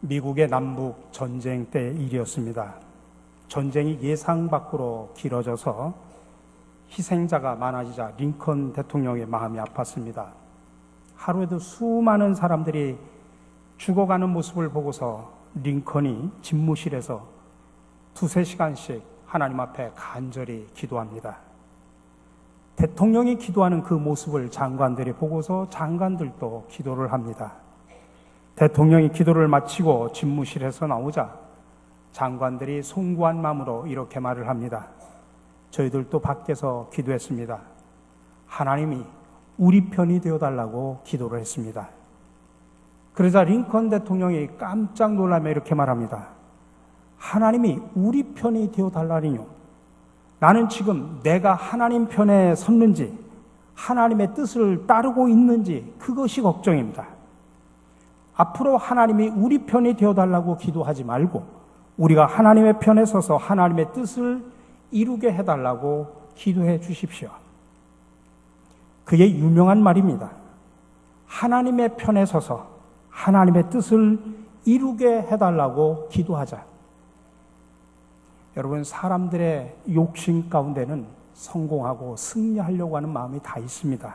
미국의 남북 전쟁 때 일이었습니다. 전쟁이 예상 밖으로 길어져서 희생자가 많아지자 링컨 대통령의 마음이 아팠습니다. 하루에도 수많은 사람들이 죽어가는 모습을 보고서 링컨이 집무실에서 2-3시간씩 하나님 앞에 간절히 기도합니다. 대통령이 기도하는 그 모습을 장관들이 보고서 장관들도 기도를 합니다. 대통령이 기도를 마치고 집무실에서 나오자 장관들이 송구한 마음으로 이렇게 말을 합니다. 저희들도 밖에서 기도했습니다. 하나님이 우리 편이 되어달라고 기도를 했습니다. 그러자 링컨 대통령이 깜짝 놀라며 이렇게 말합니다. 하나님이 우리 편이 되어달라니요. 나는 지금 내가 하나님 편에 섰는지 하나님의 뜻을 따르고 있는지 그것이 걱정입니다. 앞으로 하나님이 우리 편이 되어달라고 기도하지 말고 우리가 하나님의 편에 서서 하나님의 뜻을 이루게 해달라고 기도해 주십시오. 그게 유명한 말입니다. 하나님의 편에 서서 하나님의 뜻을 이루게 해달라고 기도하자. 여러분, 사람들의 욕심 가운데는 성공하고 승리하려고 하는 마음이 다 있습니다.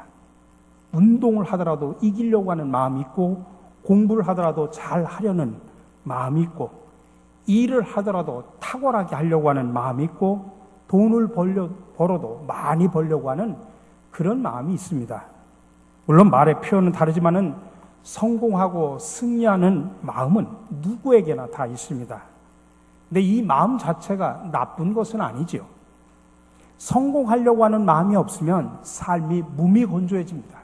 운동을 하더라도 이기려고 하는 마음이 있고, 공부를 하더라도 잘 하려는 마음이 있고, 일을 하더라도 탁월하게 하려고 하는 마음이 있고, 돈을 벌어도 많이 벌려고 하는 그런 마음이 있습니다. 물론 말의 표현은 다르지만은 성공하고 승리하는 마음은 누구에게나 다 있습니다. 근데 이 마음 자체가 나쁜 것은 아니지요. 성공하려고 하는 마음이 없으면 삶이 무미건조해집니다.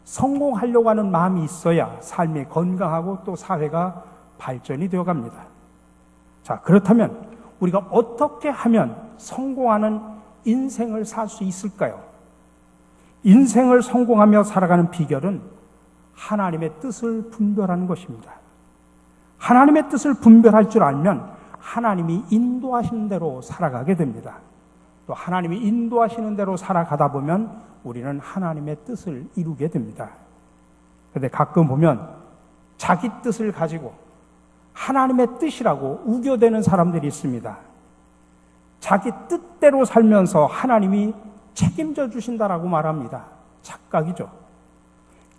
성공하려고 하는 마음이 있어야 삶이 건강하고 또 사회가 발전이 되어갑니다. 자, 그렇다면 우리가 어떻게 하면 성공하는 인생을 살 수 있을까요? 인생을 성공하며 살아가는 비결은 하나님의 뜻을 분별하는 것입니다. 하나님의 뜻을 분별할 줄 알면 하나님이 인도하시는 대로 살아가게 됩니다. 또 하나님이 인도하시는 대로 살아가다 보면 우리는 하나님의 뜻을 이루게 됩니다. 그런데 가끔 보면 자기 뜻을 가지고 하나님의 뜻이라고 우겨대는 사람들이 있습니다. 자기 뜻대로 살면서 하나님이 책임져 주신다라고 말합니다. 착각이죠.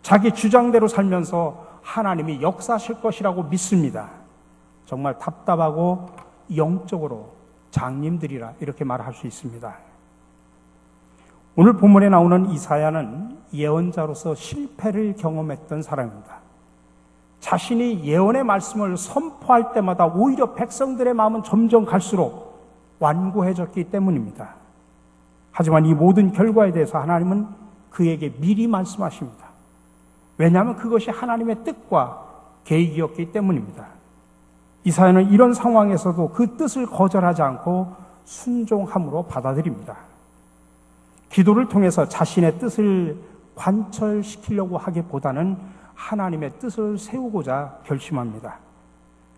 자기 주장대로 살면서 하나님이 역사하실 것이라고 믿습니다. 정말 답답하고 영적으로 장님들이라 이렇게 말할 수 있습니다. 오늘 본문에 나오는 이사야는 예언자로서 실패를 경험했던 사람입니다. 자신이 예언의 말씀을 선포할 때마다 오히려 백성들의 마음은 점점 갈수록 완고해졌기 때문입니다. 하지만 이 모든 결과에 대해서 하나님은 그에게 미리 말씀하십니다. 왜냐하면 그것이 하나님의 뜻과 계획이었기 때문입니다. 이사야는 이런 상황에서도 그 뜻을 거절하지 않고 순종함으로 받아들입니다. 기도를 통해서 자신의 뜻을 관철시키려고 하기보다는 하나님의 뜻을 세우고자 결심합니다.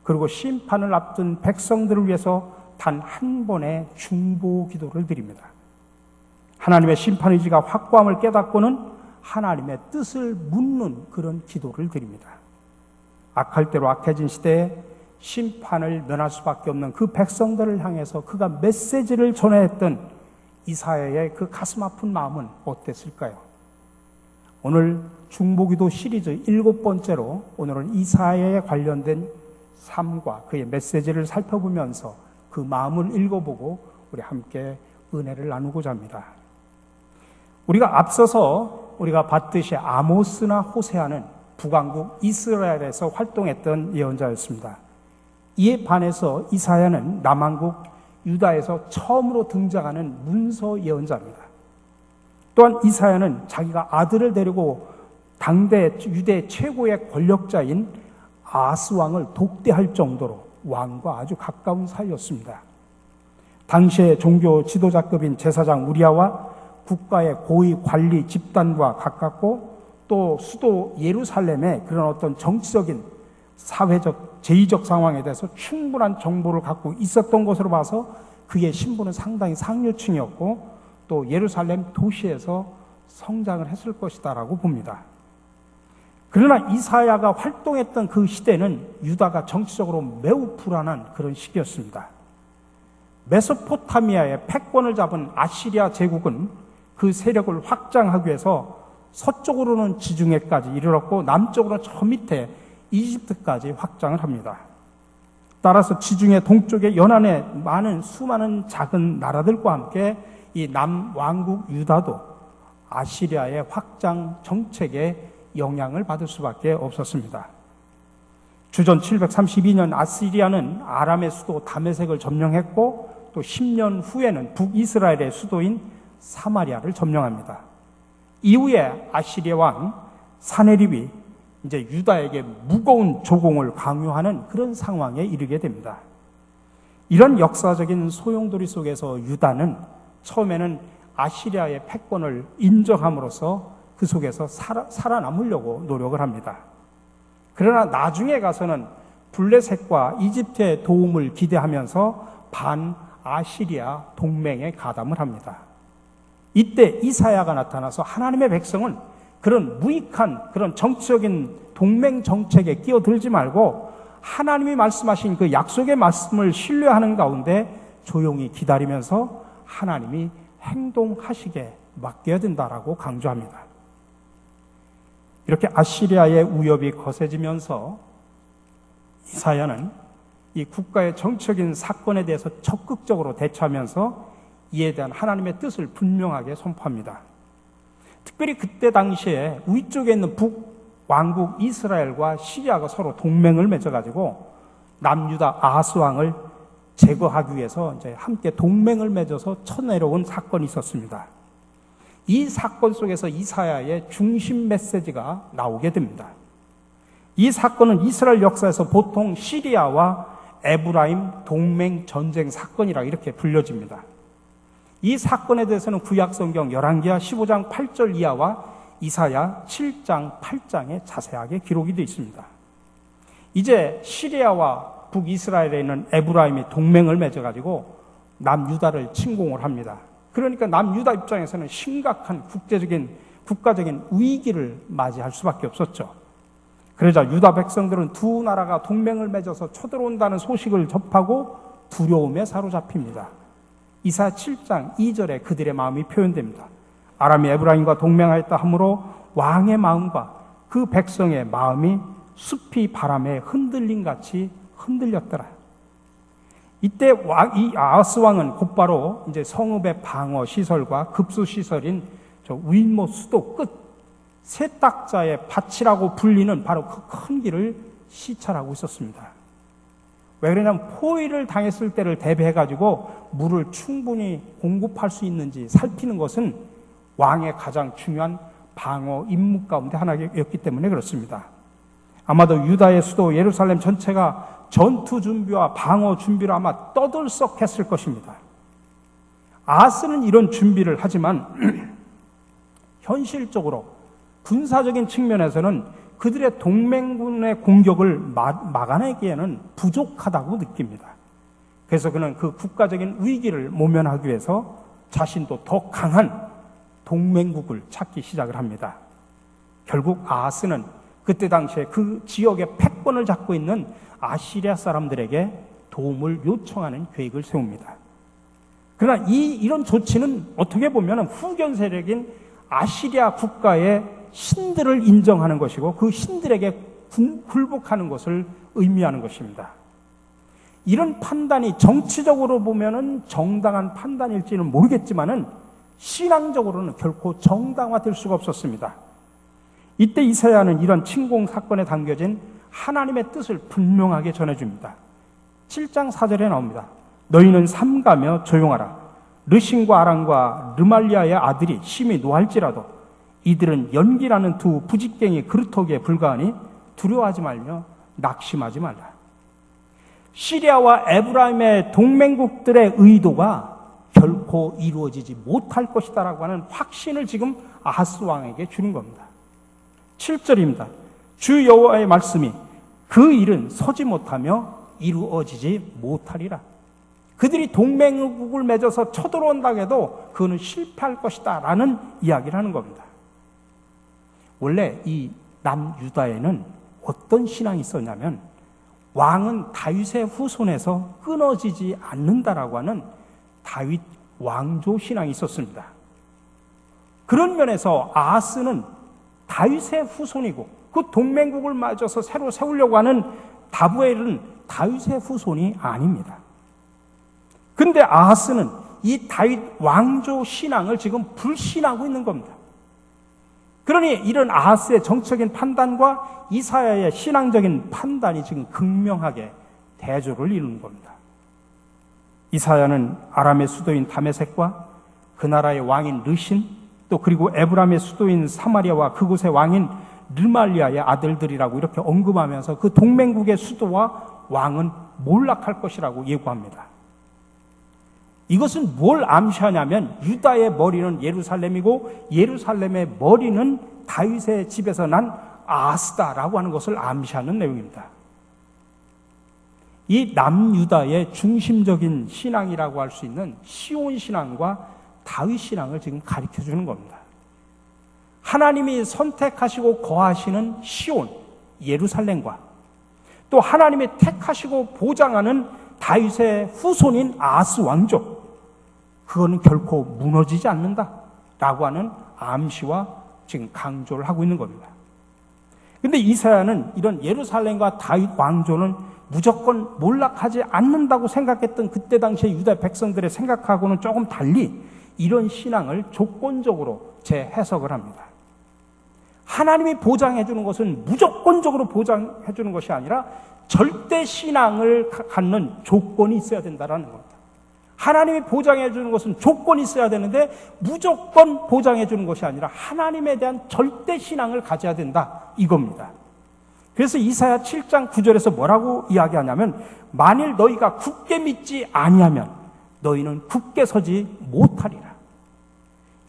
그리고 심판을 앞둔 백성들을 위해서 단 한 번의 중보 기도를 드립니다. 하나님의 심판 의지가 확고함을 깨닫고는 하나님의 뜻을 묻는 그런 기도를 드립니다. 악할 대로 악해진 시대에 심판을 면할 수밖에 없는 그 백성들을 향해서 그가 메시지를 전해했던 이사야의 그 가슴 아픈 마음은 어땠을까요? 오늘 중보기도 시리즈 7번째로 오늘은 이사야에 관련된 삶과 그의 메시지를 살펴보면서 그 마음을 읽어보고 우리 함께 은혜를 나누고자 합니다. 우리가 앞서서 우리가 봤듯이 아모스나 호세아는 북왕국 이스라엘에서 활동했던 예언자였습니다. 이에 반해서 이사야는 남왕국 유다에서 처음으로 등장하는 문서 예언자입니다. 또한 이사야는 자기가 아들을 데리고 당대 유대 최고의 권력자인 아스 왕을 독대할 정도로 왕과 아주 가까운 사이였습니다. 당시의 종교 지도자급인 제사장 우리아와 국가의 고위 관리 집단과 가깝고 또 수도 예루살렘의 그런 어떤 정치적인 사회적 제의적 상황에 대해서 충분한 정보를 갖고 있었던 것으로 봐서 그의 신분은 상당히 상류층이었고 또 예루살렘 도시에서 성장을 했을 것이다라고 봅니다. 그러나 이사야가 활동했던 그 시대는 유다가 정치적으로 매우 불안한 그런 시기였습니다. 메소포타미아의 패권을 잡은 아시리아 제국은 그 세력을 확장하기 위해서 서쪽으로는 지중해까지 이르렀고 남쪽으로는 저 밑에 이집트까지 확장을 합니다. 따라서 지중해 동쪽의 연안에 많은 수많은 작은 나라들과 함께 이 남왕국 유다도 아시리아의 확장 정책에 영향을 받을 수밖에 없었습니다. 주전 732년 아시리아는 아람의 수도 다메섹을 점령했고 또 10년 후에는 북이스라엘의 수도인 사마리아를 점령합니다. 이후에 아시리아 왕 사네립이 이제 유다에게 무거운 조공을 강요하는 그런 상황에 이르게 됩니다. 이런 역사적인 소용돌이 속에서 유다는 처음에는 아시리아의 패권을 인정함으로써 그 속에서 살아남으려고 노력을 합니다. 그러나 나중에 가서는 블레셋과 이집트의 도움을 기대하면서 반아시리아 동맹에 가담을 합니다. 이때 이사야가 나타나서 하나님의 백성은 그런 무익한 그런 정치적인 동맹 정책에 끼어들지 말고 하나님이 말씀하신 그 약속의 말씀을 신뢰하는 가운데 조용히 기다리면서 하나님이 행동하시게 맡겨야 된다라고 강조합니다. 이렇게 아시리아의 위협이 거세지면서 이사야는 이 국가의 정치적인 사건에 대해서 적극적으로 대처하면서 이에 대한 하나님의 뜻을 분명하게 선포합니다. 특별히 그때 당시에 위쪽에 있는 북왕국 이스라엘과 시리아가 서로 동맹을 맺어가지고 남유다 아하스 왕을 제거하기 위해서 이제 함께 동맹을 맺어서 쳐내려온 사건이 있었습니다. 이 사건 속에서 이사야의 중심 메시지가 나오게 됩니다. 이 사건은 이스라엘 역사에서 보통 시리아와 에브라임 동맹 전쟁 사건이라 이렇게 불려집니다. 이 사건에 대해서는 구약성경 열왕기하 15장 8절 이하와 이사야 7장 8장에 자세하게 기록이 되어 있습니다. 이제 시리아와 북이스라엘에 있는 에브라임이 동맹을 맺어가지고 남유다를 침공을 합니다. 그러니까 남유다 입장에서는 심각한 국가적인 위기를 맞이할 수밖에 없었죠. 그러자 유다 백성들은 두 나라가 동맹을 맺어서 쳐들어온다는 소식을 접하고 두려움에 사로잡힙니다. 이사야 7장 2절에 그들의 마음이 표현됩니다. 아람이 에브라임과 동맹하였다 하므로 왕의 마음과 그 백성의 마음이 숲이 바람에 흔들림같이 흔들렸더라. 이때 이 아하스 왕은 곧바로 이제 성읍의 방어 시설과 급수 시설인 저 위모 수도 끝 세탁자의 밭이라고 불리는 바로 그 큰 길을 시찰하고 있었습니다. 왜 그러냐면 포위를 당했을 때를 대비해가지고 물을 충분히 공급할 수 있는지 살피는 것은 왕의 가장 중요한 방어 임무 가운데 하나였기 때문에 그렇습니다. 아마도 유다의 수도 예루살렘 전체가 전투 준비와 방어 준비를 아마 떠들썩했을 것입니다. 아하스는 이런 준비를 하지만 현실적으로 군사적인 측면에서는 그들의 동맹군의 공격을 막아내기에는 부족하다고 느낍니다. 그래서 그는 그 국가적인 위기를 모면하기 위해서 자신도 더 강한 동맹국을 찾기 시작을 합니다. 결국 아하스는 그때 당시에 그 지역의 패권을 잡고 있는 아시리아 사람들에게 도움을 요청하는 계획을 세웁니다. 그러나 이런 조치는 어떻게 보면 후견 세력인 아시리아 국가의 신들을 인정하는 것이고 그 신들에게 굴복하는 것을 의미하는 것입니다. 이런 판단이 정치적으로 보면은 정당한 판단일지는 모르겠지만은 신앙적으로는 결코 정당화될 수가 없었습니다. 이때 이사야는 이런 침공 사건에 담겨진 하나님의 뜻을 분명하게 전해줍니다. 7장 4절에 나옵니다. 너희는 삼가며 조용하라. 르신과 아람과 르말리아의 아들이 심히 노할지라도 이들은 연기라는 두 부직갱이 그루터기에 불과하니 두려워하지 말며 낙심하지 말라. 시리아와 에브라임의 동맹국들의 의도가 결코 이루어지지 못할 것이다라고 하는 확신을 지금 아하스 왕에게 주는 겁니다. 7절입니다. 주 여호와의 말씀이 그 일은 서지 못하며 이루어지지 못하리라. 그들이 동맹국을 맺어서 쳐들어온다고 해도 그는 실패할 것이다 라는 이야기를 하는 겁니다. 원래 이 남유다에는 어떤 신앙이 있었냐면 왕은 다윗의 후손에서 끊어지지 않는다라고 하는 다윗 왕조 신앙이 있었습니다. 그런 면에서 아하스는 다윗의 후손이고 그 동맹국을 맞아서 새로 세우려고 하는 다부엘은 다윗의 후손이 아닙니다. 근데 아하스는 이 다윗 왕조 신앙을 지금 불신하고 있는 겁니다. 그러니 이런 아하스의 정치적인 판단과 이사야의 신앙적인 판단이 지금 극명하게 대조를 이루는 겁니다. 이사야는 아람의 수도인 다메섹과 그 나라의 왕인 르신, 또 그리고 에브람의 수도인 사마리아와 그곳의 왕인 르말리아의 아들들이라고 이렇게 언급하면서 그 동맹국의 수도와 왕은 몰락할 것이라고 예고합니다. 이것은 뭘 암시하냐면 유다의 머리는 예루살렘이고 예루살렘의 머리는 다윗의 집에서 난 아하스다라고 하는 것을 암시하는 내용입니다. 이 남유다의 중심적인 신앙이라고 할 수 있는 시온 신앙과 다윗 신앙을 지금 가르쳐 주는 겁니다. 하나님이 선택하시고 거하시는 시온, 예루살렘과 또 하나님이 택하시고 보장하는 다윗의 후손인 아하스 왕조, 그거는 결코 무너지지 않는다라고 하는 암시와 지금 강조를 하고 있는 겁니다. 그런데 이사야는 이런 예루살렘과 다윗 왕조는 무조건 몰락하지 않는다고 생각했던 그때 당시에 유다 백성들의 생각하고는 조금 달리 이런 신앙을 조건적으로 재해석을 합니다. 하나님이 보장해 주는 것은 무조건적으로 보장해 주는 것이 아니라 절대 신앙을 갖는 조건이 있어야 된다는 겁니다. 하나님이 보장해 주는 것은 조건이 있어야 되는데 무조건 보장해 주는 것이 아니라 하나님에 대한 절대 신앙을 가져야 된다, 이겁니다. 그래서 이사야 7장 9절에서 뭐라고 이야기하냐면 만일 너희가 굳게 믿지 아니하면 너희는 굳게 서지 못하리라.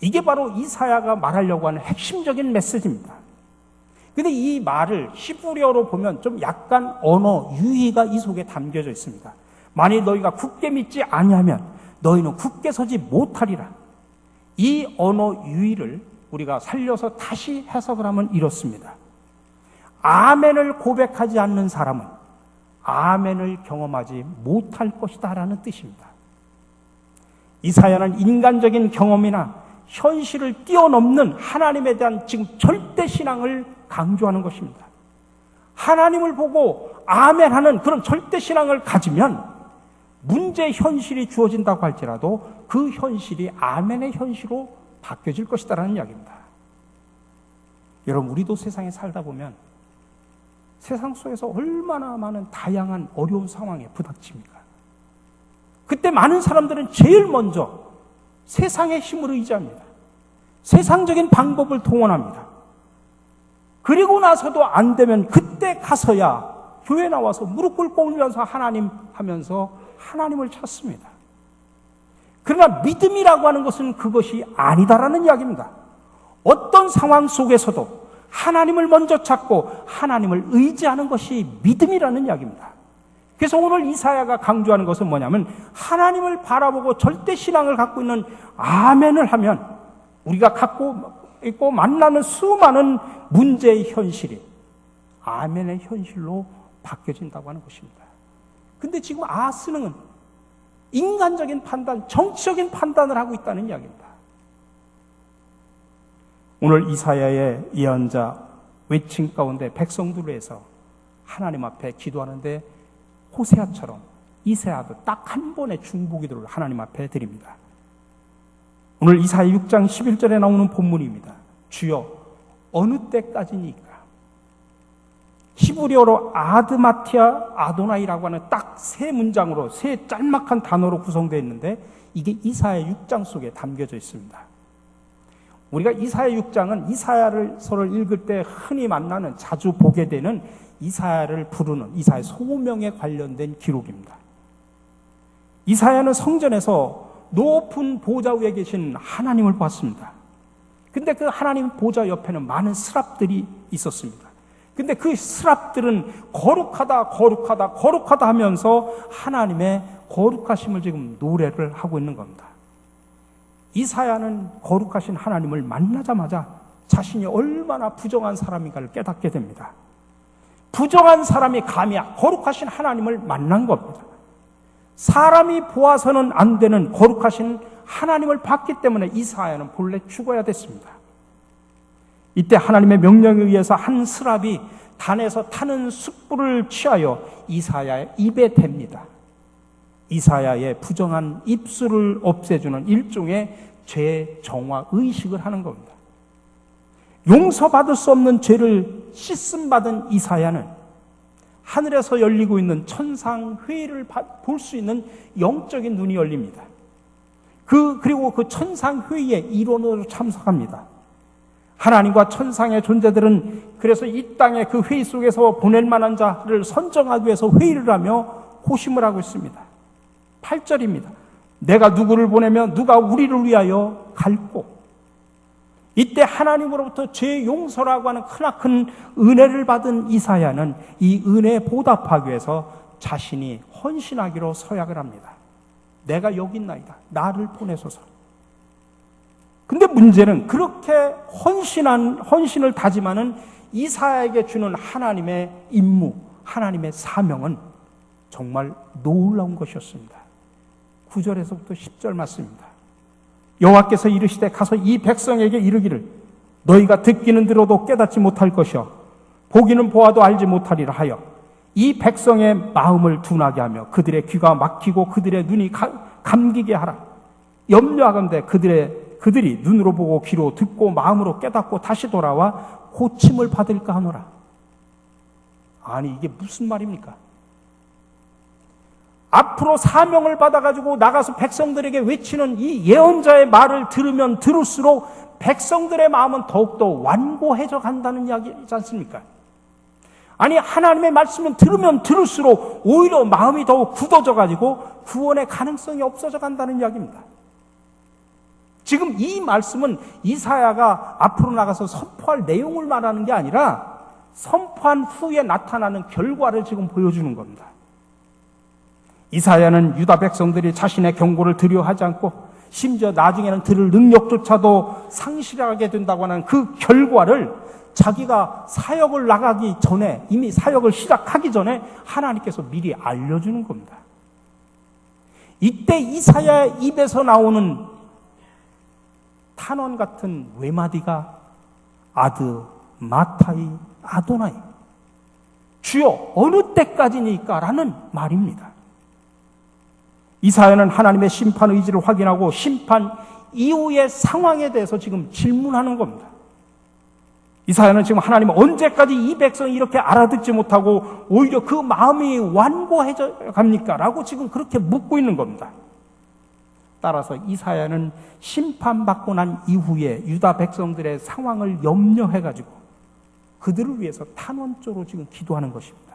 이게 바로 이사야가 말하려고 하는 핵심적인 메시지입니다. 근데 이 말을 히브리어로 보면 좀 약간 언어 유희가 이 속에 담겨져 있습니다. 만일 너희가 굳게 믿지 아니하면 너희는 굳게 서지 못하리라. 이 언어 유희를 우리가 살려서 다시 해석을 하면 이렇습니다. 아멘을 고백하지 않는 사람은 아멘을 경험하지 못할 것이다 라는 뜻입니다. 이사야는 인간적인 경험이나 현실을 뛰어넘는 하나님에 대한 지금 절대 신앙을 강조하는 것입니다. 하나님을 보고 아멘하는 그런 절대 신앙을 가지면 문제 현실이 주어진다고 할지라도 그 현실이 아멘의 현실로 바뀌어질 것이다라는 이야기입니다. 여러분, 우리도 세상에 살다 보면 세상 속에서 얼마나 많은 다양한 어려운 상황에 부닥칩니까? 그때 많은 사람들은 제일 먼저 세상의 힘을 의지합니다. 세상적인 방법을 동원합니다. 그리고 나서도 안 되면 그때 가서야 교회 나와서 무릎 꿇고 울면서 하나님 하면서 하나님을 찾습니다. 그러나 믿음이라고 하는 것은 그것이 아니다라는 이야기입니다. 어떤 상황 속에서도 하나님을 먼저 찾고 하나님을 의지하는 것이 믿음이라는 이야기입니다. 그래서 오늘 이사야가 강조하는 것은 뭐냐면 하나님을 바라보고 절대 신앙을 갖고 있는 아멘을 하면 우리가 갖고 있고 만나는 수많은 문제의 현실이 아멘의 현실로 바뀌어진다고 하는 것입니다. 근데 지금 아하스는 인간적인 판단, 정치적인 판단을 하고 있다는 이야기입니다. 오늘 이사야의 예언자 외침 가운데 백성들을 위해서 하나님 앞에 기도하는데 호세아처럼 이사야도 딱 한 번의 중보기도를 하나님 앞에 드립니다. 오늘 이사야 6장 11절에 나오는 본문입니다. 주여 어느 때까지니까? 히브리어로 아드마티아 아도나이라고 하는 딱 세 문장으로 세 짤막한 단어로 구성되어 있는데 이게 이사야 6장 속에 담겨져 있습니다. 우리가 이사야 6장은 이사야서를 읽을 때 흔히 만나는, 자주 보게 되는 이사야를 부르는 이사야 소명에 관련된 기록입니다. 이사야는 성전에서 높은 보좌 위에 계신 하나님을 봤습니다. 근데 그 하나님 보좌 옆에는 많은 스랍들이 있었습니다. 근데 그 스랍들은 거룩하다 하면서 하나님의 거룩하심을 지금 노래를 하고 있는 겁니다. 이사야는 거룩하신 하나님을 만나자마자 자신이 얼마나 부정한 사람인가를 깨닫게 됩니다. 부정한 사람이 감히 거룩하신 하나님을 만난 겁니다. 사람이 보아서는 안 되는 거룩하신 하나님을 봤기 때문에 이사야는 본래 죽어야 됐습니다. 이때 하나님의 명령에 의해서 한 스랍이 단에서 타는 숯불을 취하여 이사야의 입에 댑니다. 이사야의 부정한 입술을 없애주는 일종의 죄 정화 의식을 하는 겁니다. 용서받을 수 없는 죄를 씻음받은 이사야는 하늘에서 열리고 있는 천상회의를 볼 수 있는 영적인 눈이 열립니다. 그리고 그 천상회의의 일원으로 참석합니다. 하나님과 천상의 존재들은 그래서 이 땅에 그 회의 속에서 보낼 만한 자를 선정하기 위해서 회의를 하며 호심을 하고 있습니다. 8절입니다. 내가 누구를 보내면 누가 우리를 위하여 갈고. 이때 하나님으로부터 죄 용서라고 하는 크나큰 은혜를 받은 이사야는 이 은혜에 보답하기 위해서 자신이 헌신하기로 서약을 합니다. 내가 여기 있나이다. 나를 보내소서. 근데 문제는 그렇게 헌신을 다짐하는 이사야에게 주는 하나님의 임무, 하나님의 사명은 정말 놀라운 것이었습니다. 9절에서부터 10절 말씀입니다. 여호와께서 이르시되 가서 이 백성에게 이르기를 너희가 듣기는 들어도 깨닫지 못할 것이요 보기는 보아도 알지 못하리라 하여 이 백성의 마음을 둔하게 하며 그들의 귀가 막히고 그들의 눈이 감기게 하라. 염려하건대 그들이 눈으로 보고 귀로 듣고 마음으로 깨닫고 다시 돌아와 고침을 받을까 하노라. 아니 이게 무슨 말입니까? 앞으로 사명을 받아가지고 나가서 백성들에게 외치는 이 예언자의 말을 들으면 들을수록 백성들의 마음은 더욱더 완고해져 간다는 이야기이지 않습니까? 아니 하나님의 말씀은 들으면 들을수록 오히려 마음이 더욱 굳어져가지고 구원의 가능성이 없어져 간다는 이야기입니다. 지금 이 말씀은 이사야가 앞으로 나가서 선포할 내용을 말하는 게 아니라 선포한 후에 나타나는 결과를 지금 보여주는 겁니다. 이사야는 유다 백성들이 자신의 경고를 들여하지 않고 심지어 나중에는 들을 능력조차도 상실하게 된다고 하는 그 결과를 자기가 사역을 나가기 전에 이미 사역을 시작하기 전에 하나님께서 미리 알려주는 겁니다. 이때 이사야의 입에서 나오는 탄원 같은 외마디가 아드 마타이 아도나이 주여 어느 때까지니까 라는 말입니다. 이사야는 하나님의 심판 의지를 확인하고 심판 이후의 상황에 대해서 지금 질문하는 겁니다. 이사야는 지금 하나님 언제까지 이 백성이 이렇게 알아듣지 못하고 오히려 그 마음이 완고해져 갑니까? 라고 지금 그렇게 묻고 있는 겁니다. 따라서 이사야는 심판받고 난 이후에 유다 백성들의 상황을 염려해가지고 그들을 위해서 탄원조로 지금 기도하는 것입니다.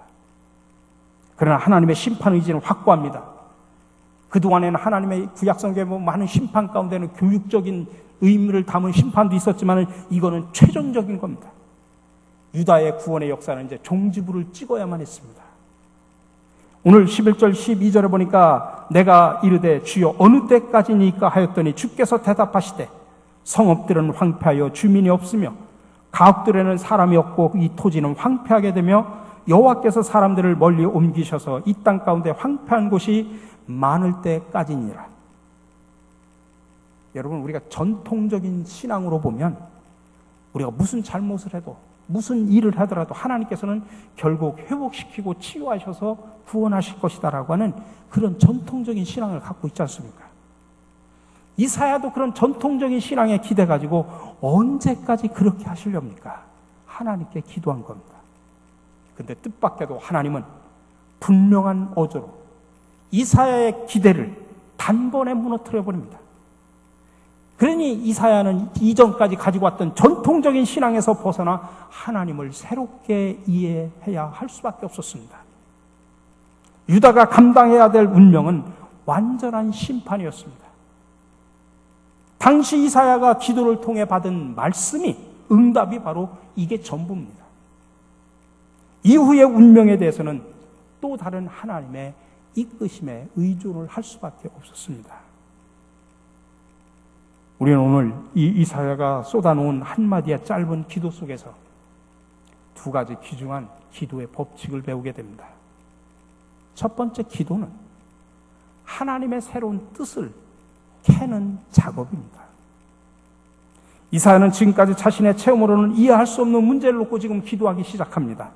그러나 하나님의 심판 의지는 확고합니다. 그동안에는 하나님의 구약성경에 많은 심판 가운데는 교육적인 의미를 담은 심판도 있었지만 이거는 최종적인 겁니다. 유다의 구원의 역사는 이제 종지부를 찍어야만 했습니다. 오늘 11절 12절에 보니까 내가 이르되 주여 어느 때까지니까 하였더니 주께서 대답하시되 성읍들은 황폐하여 주민이 없으며 가옥들에는 사람이 없고 이 토지는 황폐하게 되며 여호와께서 사람들을 멀리 옮기셔서 이 땅 가운데 황폐한 곳이 많을 때까지니라. 여러분 우리가 전통적인 신앙으로 보면 우리가 무슨 잘못을 해도 무슨 일을 하더라도 하나님께서는 결국 회복시키고 치유하셔서 구원하실 것이다라고 하는 그런 전통적인 신앙을 갖고 있지 않습니까? 이사야도 그런 전통적인 신앙에 기대가지고 언제까지 그렇게 하시렵니까? 하나님께 기도한 겁니다. 근데 뜻밖에도 하나님은 분명한 어조로 이사야의 기대를 단번에 무너뜨려 버립니다. 그러니 이사야는 이전까지 가지고 왔던 전통적인 신앙에서 벗어나 하나님을 새롭게 이해해야 할 수밖에 없었습니다. 유다가 감당해야 될 운명은 완전한 심판이었습니다. 당시 이사야가 기도를 통해 받은 말씀이 응답이 바로 이게 전부입니다. 이후의 운명에 대해서는 또 다른 하나님의 이끄심에 의존을 할 수밖에 없었습니다. 우리는 오늘 이 이사야가 쏟아놓은 한마디의 짧은 기도 속에서 두 가지 귀중한 기도의 법칙을 배우게 됩니다. 첫 번째 기도는 하나님의 새로운 뜻을 캐는 작업입니다. 이사야는 지금까지 자신의 체험으로는 이해할 수 없는 문제를 놓고 지금 기도하기 시작합니다.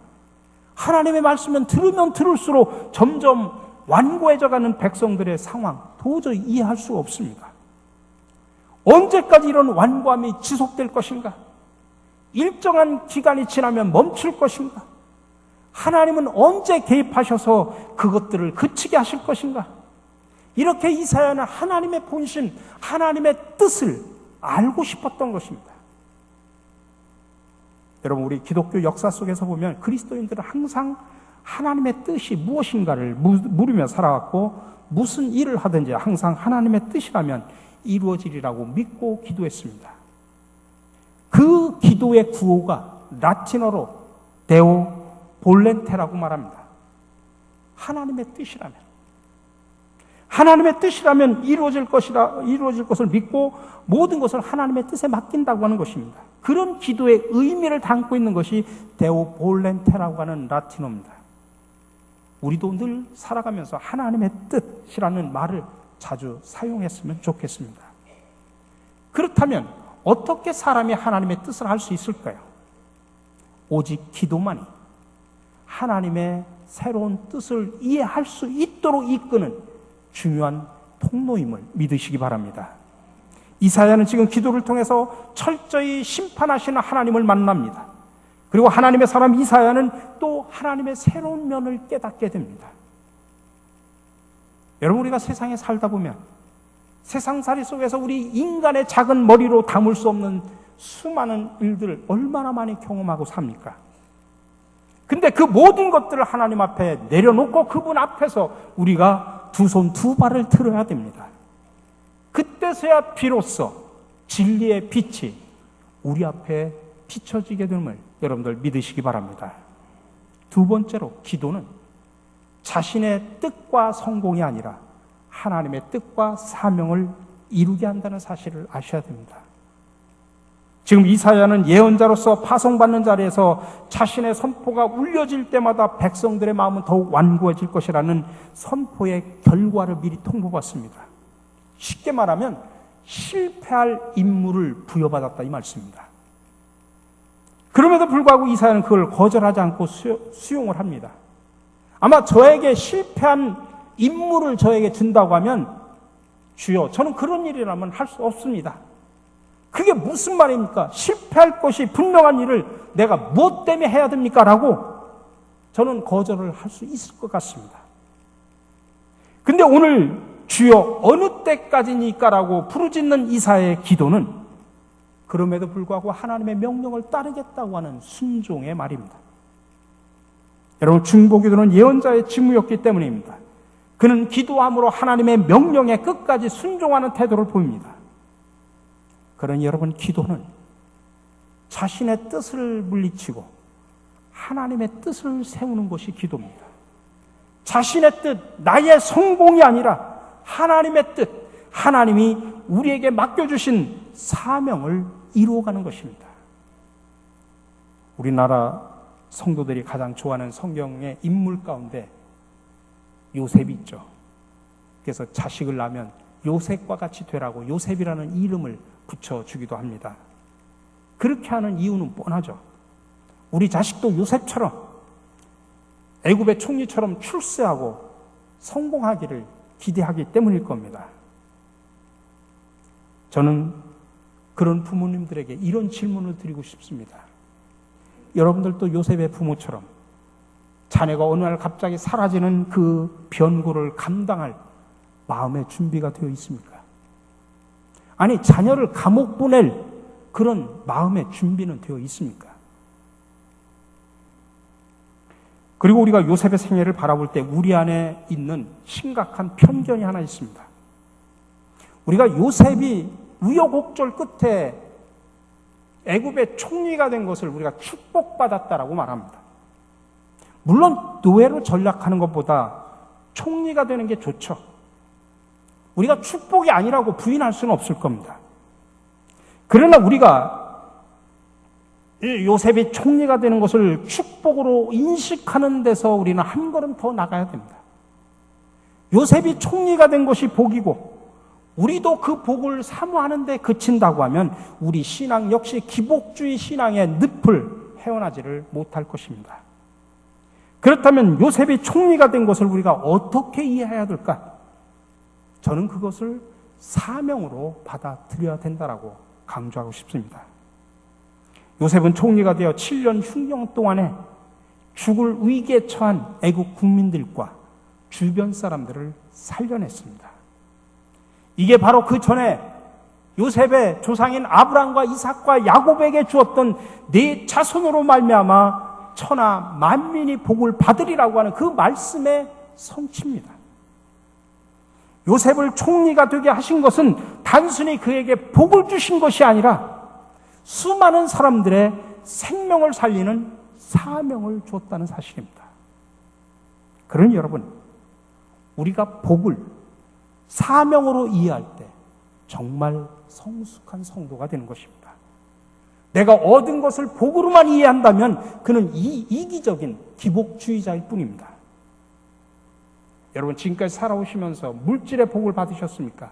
하나님의 말씀은 들으면 들을수록 점점 완고해져가는 백성들의 상황, 도저히 이해할 수가 없습니다. 언제까지 이런 완고함이 지속될 것인가? 일정한 기간이 지나면 멈출 것인가? 하나님은 언제 개입하셔서 그것들을 그치게 하실 것인가? 이렇게 이사야는 하나님의 본심, 하나님의 뜻을 알고 싶었던 것입니다. 여러분, 우리 기독교 역사 속에서 보면 그리스도인들은 항상 하나님의 뜻이 무엇인가를 물으며 살아왔고, 무슨 일을 하든지 항상 하나님의 뜻이라면 이루어지리라고 믿고 기도했습니다. 그 기도의 구호가 라틴어로 데오 볼렌테라고 말합니다. 하나님의 뜻이라면 이루어질 것을 믿고 모든 것을 하나님의 뜻에 맡긴다고 하는 것입니다. 그런 기도의 의미를 담고 있는 것이 데오 볼렌테라고 하는 라틴어입니다. 우리도 늘 살아가면서 하나님의 뜻이라는 말을 자주 사용했으면 좋겠습니다. 그렇다면 어떻게 사람이 하나님의 뜻을 할 수 있을까요? 오직 기도만이 하나님의 새로운 뜻을 이해할 수 있도록 이끄는 중요한 통로임을 믿으시기 바랍니다. 이사야는 지금 기도를 통해서 철저히 심판하시는 하나님을 만납니다. 그리고 하나님의 사람 이사야는 또 하나님의 새로운 면을 깨닫게 됩니다. 여러분, 우리가 세상에 살다 보면 세상살이 속에서 우리 인간의 작은 머리로 담을 수 없는 수많은 일들을 얼마나 많이 경험하고 삽니까? 근데 그 모든 것들을 하나님 앞에 내려놓고 그분 앞에서 우리가 두 손 두 발을 들어야 됩니다. 그때서야 비로소 진리의 빛이 우리 앞에 비춰지게 됨을 여러분들 믿으시기 바랍니다. 두 번째로, 기도는 자신의 뜻과 성공이 아니라 하나님의 뜻과 사명을 이루게 한다는 사실을 아셔야 됩니다. 지금 이사야는 예언자로서 파송받는 자리에서 자신의 선포가 울려질 때마다 백성들의 마음은 더욱 완고해질 것이라는 선포의 결과를 미리 통보받습니다. 쉽게 말하면 실패할 임무를 부여받았다, 이 말씀입니다. 그럼에도 불구하고 이사야는 그걸 거절하지 않고 수용을 합니다. 아마 저에게 실패한 임무를 저에게 준다고 하면, 주여, 저는 그런 일이라면 할 수 없습니다. 그게 무슨 말입니까? 실패할 것이 분명한 일을 내가 무엇 때문에 해야 됩니까? 라고 저는 거절을 할 수 있을 것 같습니다. 근데 오늘 주여 어느 때까지니까? 라고 부르짖는 이사야의 기도는 그럼에도 불구하고 하나님의 명령을 따르겠다고 하는 순종의 말입니다. 여러분, 중보기도는 예언자의 직무였기 때문입니다. 그는 기도함으로 하나님의 명령에 끝까지 순종하는 태도를 보입니다. 그러니 여러분, 기도는 자신의 뜻을 물리치고 하나님의 뜻을 세우는 것이 기도입니다. 자신의 뜻, 나의 성공이 아니라 하나님의 뜻, 하나님이 우리에게 맡겨주신 사명을 이루어가는 것입니다. 우리나라 성도들이 가장 좋아하는 성경의 인물 가운데 요셉이 있죠. 그래서 자식을 낳으면 요셉과 같이 되라고 요셉이라는 이름을 붙여주기도 합니다. 그렇게 하는 이유는 뻔하죠. 우리 자식도 요셉처럼 애굽의 총리처럼 출세하고 성공하기를 기대하기 때문일 겁니다. 저는 그런 부모님들에게 이런 질문을 드리고 싶습니다. 여러분들도 요셉의 부모처럼 자녀가 어느 날 갑자기 사라지는 그 변고를 감당할 마음의 준비가 되어 있습니까? 아니, 자녀를 감옥 보낼 그런 마음의 준비는 되어 있습니까? 그리고 우리가 요셉의 생애를 바라볼 때 우리 안에 있는 심각한 편견이 하나 있습니다. 우리가 요셉이 우여곡절 끝에 애굽의 총리가 된 것을 우리가 축복받았다라고 말합니다. 물론 노예로 전락하는 것보다 총리가 되는 게 좋죠. 우리가 축복이 아니라고 부인할 수는 없을 겁니다. 그러나 우리가 요셉이 총리가 되는 것을 축복으로 인식하는 데서 우리는 한 걸음 더 나가야 됩니다. 요셉이 총리가 된 것이 복이고 우리도 그 복을 사모하는 데 그친다고 하면 우리 신앙 역시 기복주의 신앙의 늪을 헤어나지를 못할 것입니다. 그렇다면 요셉이 총리가 된 것을 우리가 어떻게 이해해야 될까? 저는 그것을 사명으로 받아들여야 된다라고 강조하고 싶습니다. 요셉은 총리가 되어 7년 흉년 동안에 죽을 위기에 처한 애국 국민들과 주변 사람들을 살려냈습니다. 이게 바로 그 전에 요셉의 조상인 아브라함과 이삭과 야곱에게 주었던 네 자손으로 말미암아 천하 만민이 복을 받으리라고 하는 그 말씀의 성취입니다. 요셉을 총리가 되게 하신 것은 단순히 그에게 복을 주신 것이 아니라 수많은 사람들의 생명을 살리는 사명을 줬다는 사실입니다. 그러니 여러분, 우리가 복을 사명으로 이해할 때 정말 성숙한 성도가 되는 것입니다. 내가 얻은 것을 복으로만 이해한다면 그는 이기적인 기복주의자일 뿐입니다. 여러분, 지금까지 살아오시면서 물질의 복을 받으셨습니까?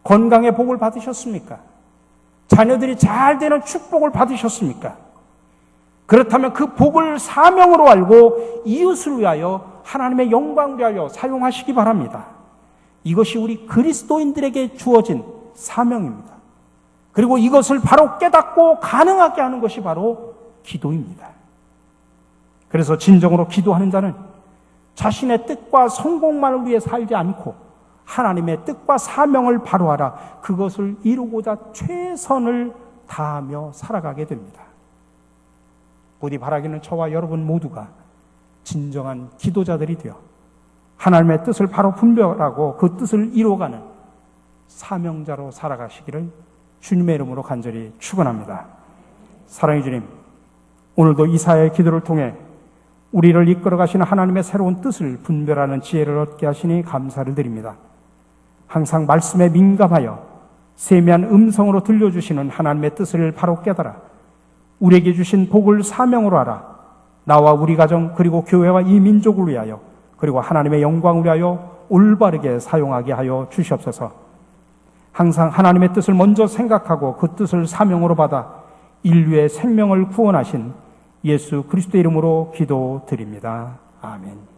건강의 복을 받으셨습니까? 자녀들이 잘 되는 축복을 받으셨습니까? 그렇다면 그 복을 사명으로 알고 이웃을 위하여 하나님의 영광을 위하여 사용하시기 바랍니다. 이것이 우리 그리스도인들에게 주어진 사명입니다. 그리고 이것을 바로 깨닫고 가능하게 하는 것이 바로 기도입니다. 그래서 진정으로 기도하는 자는 자신의 뜻과 성공만을 위해 살지 않고 하나님의 뜻과 사명을 바로하라, 그것을 이루고자 최선을 다하며 살아가게 됩니다. 부디 바라기는 저와 여러분 모두가 진정한 기도자들이 되어 하나님의 뜻을 바로 분별하고 그 뜻을 이루어가는 사명자로 살아가시기를 주님의 이름으로 간절히 축원합니다. 사랑의 주님, 오늘도 이사야의 기도를 통해 우리를 이끌어 가시는 하나님의 새로운 뜻을 분별하는 지혜를 얻게 하시니 감사를 드립니다. 항상 말씀에 민감하여 세미한 음성으로 들려주시는 하나님의 뜻을 바로 깨달아 우리에게 주신 복을 사명으로 알아 나와 우리 가정 그리고 교회와 이 민족을 위하여 그리고 하나님의 영광을 위하여 올바르게 사용하게 하여 주시옵소서. 항상 하나님의 뜻을 먼저 생각하고 그 뜻을 사명으로 받아 인류의 생명을 구원하신 예수 그리스도의 이름으로 기도드립니다. 아멘.